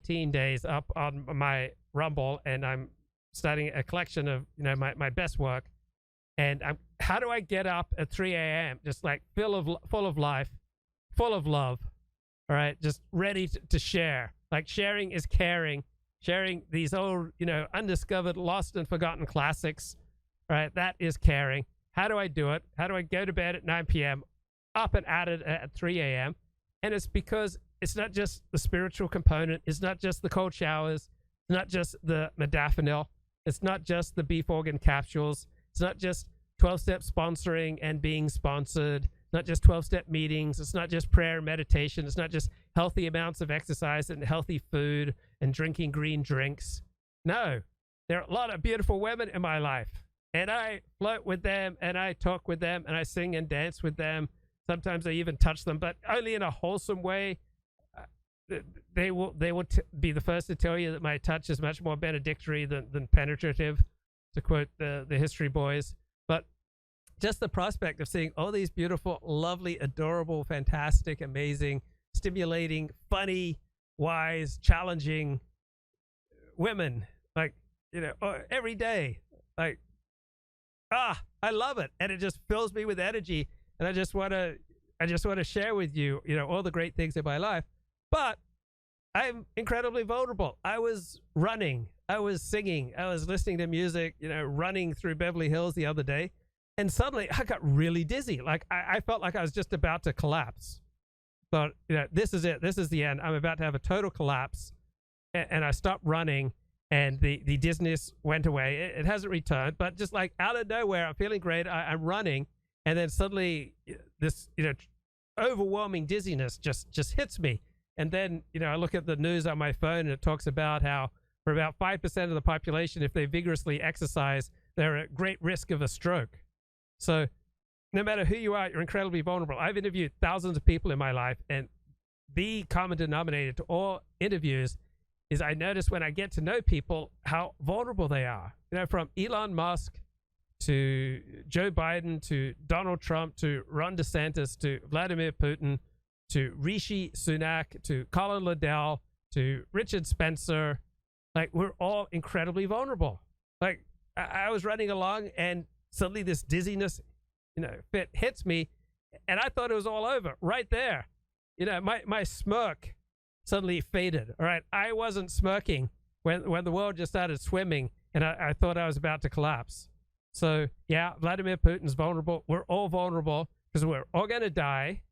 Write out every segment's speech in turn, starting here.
15 days up on my Rumble, and I'm starting a collection of my best work. And how do I get up at 3 a.m. just like full of life, full of love, all right, just ready to share. Like sharing is caring. Sharing these old, undiscovered, lost and forgotten classics, right? That is caring. How do I do it? How do I go to bed at 9 p.m., up and at it at 3 a.m.? And it's because it's not just the spiritual component. It's not just the cold showers. It's not just the modafinil. It's not just the beef organ capsules. It's not just 12-step sponsoring and being sponsored. It's not just 12-step meetings. It's not just prayer and meditation. It's not just healthy amounts of exercise and healthy food and drinking green drinks. No, there are a lot of beautiful women in my life. And I flirt with them, and I talk with them, and I sing and dance with them. Sometimes I even touch them, but only in a wholesome way. They will be the first to tell you that my touch is much more benedictory than penetrative, to quote the history boys. But just the prospect of seeing all these beautiful, lovely, adorable, fantastic, amazing, stimulating, funny, wise, challenging women, like, every day, like, I love it. And it just fills me with energy. And I just want to share with you, all the great things in my life. But I'm incredibly vulnerable. I was running, I was singing, I was listening to music, running through Beverly Hills the other day. And suddenly I got really dizzy. Like I felt like I was just about to collapse. But, this is it. This is the end. I'm about to have a total collapse. And I stopped running, and the dizziness went away. It hasn't returned, but just like out of nowhere, I'm feeling great. I'm running. And then suddenly this, overwhelming dizziness just hits me. And then, I look at the news on my phone, and it talks about how for about 5% of the population, if they vigorously exercise, they're at great risk of a stroke. So no matter who you are, you're incredibly vulnerable. I've interviewed thousands of people in my life, and the common denominator to all interviews is I notice when I get to know people how vulnerable they are. From Elon Musk to Joe Biden to Donald Trump to Ron DeSantis to Vladimir Putin to Rishi Sunak to Colin Liddell to Richard Spencer. Like, we're all incredibly vulnerable. Like, I was running along, and suddenly this dizziness, fit hits me, and I thought it was all over right there. My smirk suddenly faded. All right, I wasn't smirking when the world just started swimming, and I thought I was about to collapse. So yeah, Vladimir Putin's vulnerable. We're all vulnerable because we're all going to die,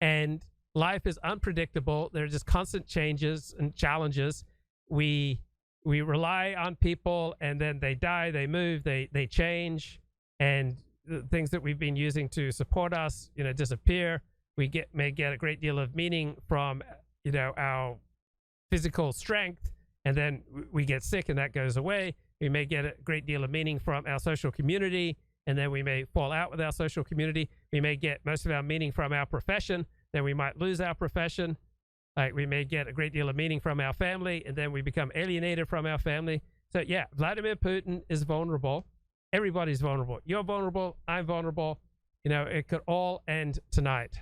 and life is unpredictable. There are just constant changes and challenges. We rely on people, and then they die, they move, they change, and the things that we've been using to support us, disappear. We may get a great deal of meaning from, our physical strength, and then we get sick, and that goes away. We may get a great deal of meaning from our social community, and then we may fall out with our social community. We may get most of our meaning from our profession, then we might lose our profession. Like, we may get a great deal of meaning from our family, and then we become alienated from our family. So yeah, Vladimir Putin is vulnerable. Everybody's vulnerable. You're vulnerable. I'm vulnerable. It could all end tonight.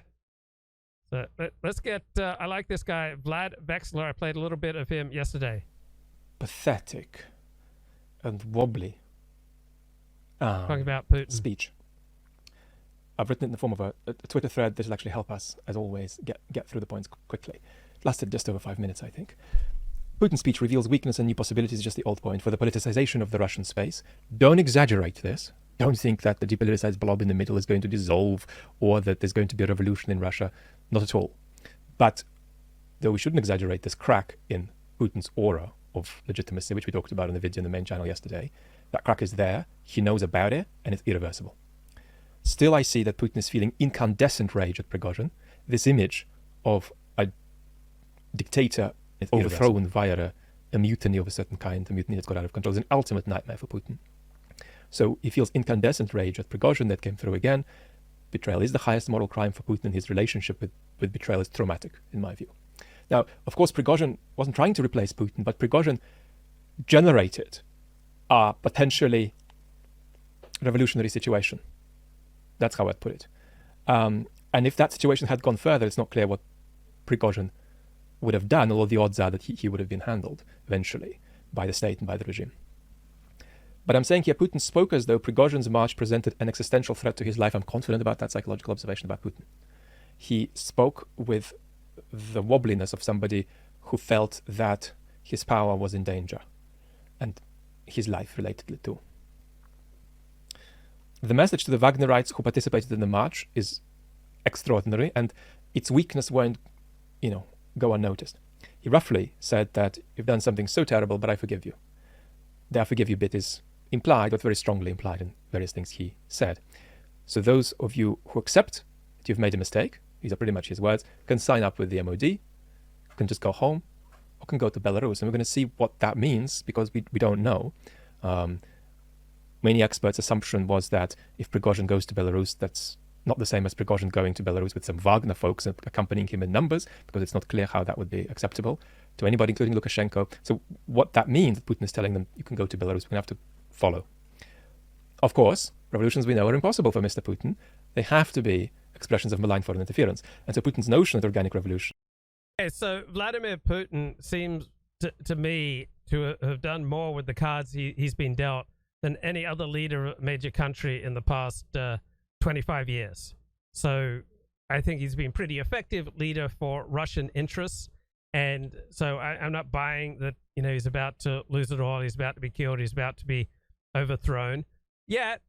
So let's get, I like this guy, Vlad Vexler. I played a little bit of him yesterday. Pathetic and wobbly Talking about Putin. speech. I've written it in the form of a Twitter thread that will actually help us, as always, get through the points quickly. It lasted just over 5 minutes, I think. Putin's speech reveals weakness and new possibilities, is just the old point, for the politicization of the Russian space. Don't exaggerate this. Don't think that the depoliticized blob in the middle is going to dissolve, or that there's going to be a revolution in Russia. Not at all. But, though we shouldn't exaggerate this crack in Putin's aura of legitimacy, which we talked about in the video in the main channel yesterday, that crack is there, he knows about it, and it's irreversible. Still, I see that Putin is feeling incandescent rage at Prigozhin. This image of a dictator overthrown via a mutiny of a certain kind, a mutiny that's got out of control, is an ultimate nightmare for Putin. So he feels incandescent rage at Prigozhin. That came through again. Betrayal is the highest moral crime for Putin, and his relationship with betrayal is traumatic, in my view. Now, of course, Prigozhin wasn't trying to replace Putin, but Prigozhin generated a potentially revolutionary situation. That's how I'd put it. And if that situation had gone further, it's not clear what Prigozhin would have done, although the odds are that he would have been handled eventually by the state and by the regime. But I'm saying here, Putin spoke as though Prigozhin's march presented an existential threat to his life. I'm confident about that psychological observation about Putin. He spoke with the wobbliness of somebody who felt that his power was in danger, and his life relatedly too. The message to the Wagnerites who participated in the march is extraordinary, and its weakness won't, go unnoticed. He roughly said that you've done something so terrible, but I forgive you. The I forgive you bit is implied, but very strongly implied in various things he said. So those of you who accept that you've made a mistake, these are pretty much his words, can sign up with the MOD, can just go home, or can go to Belarus. And we're going to see what that means, because we don't know. Many experts' assumption was that if Prigozhin goes to Belarus, that's not the same as Prigozhin going to Belarus with some Wagner folks accompanying him in numbers, because it's not clear how that would be acceptable to anybody, including Lukashenko. So what that means, that Putin is telling them, you can go to Belarus, we're going to have to follow. Of course, revolutions we know are impossible for Mr. Putin. They have to be expressions of malign foreign interference. And so Putin's notion of organic revolution. Okay, so Vladimir Putin seems to me to have done more with the cards he's been dealt than any other leader of a major country in the past 25 years. So I think he's been pretty effective leader for Russian interests. And so I'm not buying that, he's about to lose it all. He's about to be killed. He's about to be overthrown. Yet,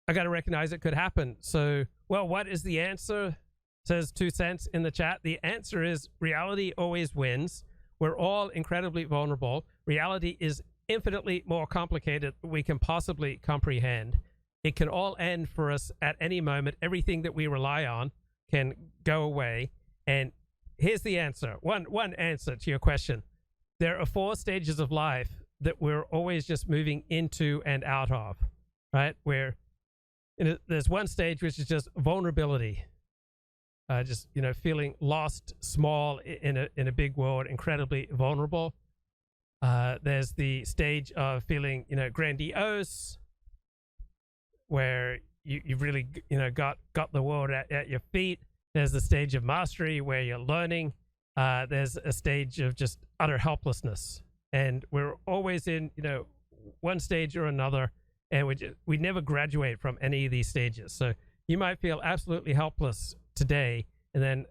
I got to recognize it could happen. So, well, what is the answer? Says 2 cents in the chat. The answer is reality always wins. We're all incredibly vulnerable. Reality is infinitely more complicated than we can possibly comprehend. It can all end for us at any moment. Everything that we rely on can go away. And here's the answer. One answer to your question. There are 4 stages of life that we're always just moving into and out of, right? Where there's one stage which is just vulnerability. Just, feeling lost, small in a big world, incredibly vulnerable. There's the stage of feeling, grandiose, where you've really, got the world at your feet. There's the stage of mastery where you're learning. There's a stage of just utter helplessness. And we're always in, one stage or another, and we never graduate from any of these stages. So you might feel absolutely helpless today, and then,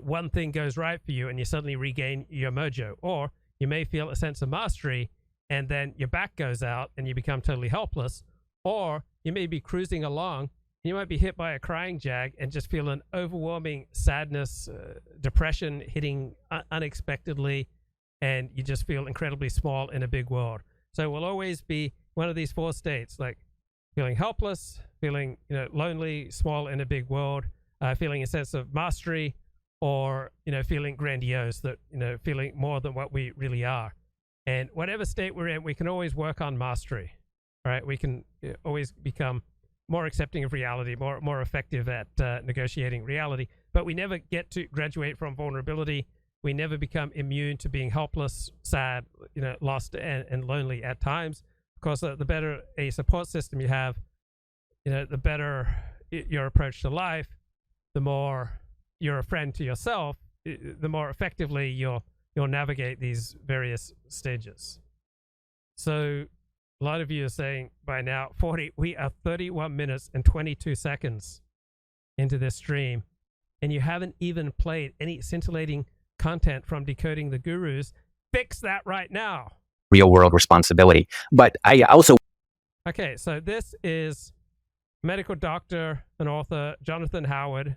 one thing goes right for you and you suddenly regain your mojo. Or you may feel a sense of mastery, and then your back goes out and you become totally helpless. Or you may be cruising along, you might be hit by a crying jag and just feel an overwhelming sadness, depression hitting unexpectedly, and you just feel incredibly small in a big world. So we'll always be one of these 4 states, like feeling helpless, feeling lonely, small in a big world, feeling a sense of mastery, or feeling grandiose, that feeling more than what we really are. And whatever state we're in, we can always work on mastery, right? We can always become more accepting of reality, more effective at negotiating reality. But we never get to graduate from vulnerability. We never become immune to being helpless, sad, lost and lonely at times. Because the better a support system you have, the better your approach to life, the more you're a friend to yourself, the more effectively you'll navigate these various stages. So a lot of you are saying by now, we are 31 minutes and 22 seconds into this stream, and you haven't even played any scintillating content from Decoding the Gurus. Fix that right now. Real world responsibility. But I also... Okay, so this is medical doctor and author Jonathan Howard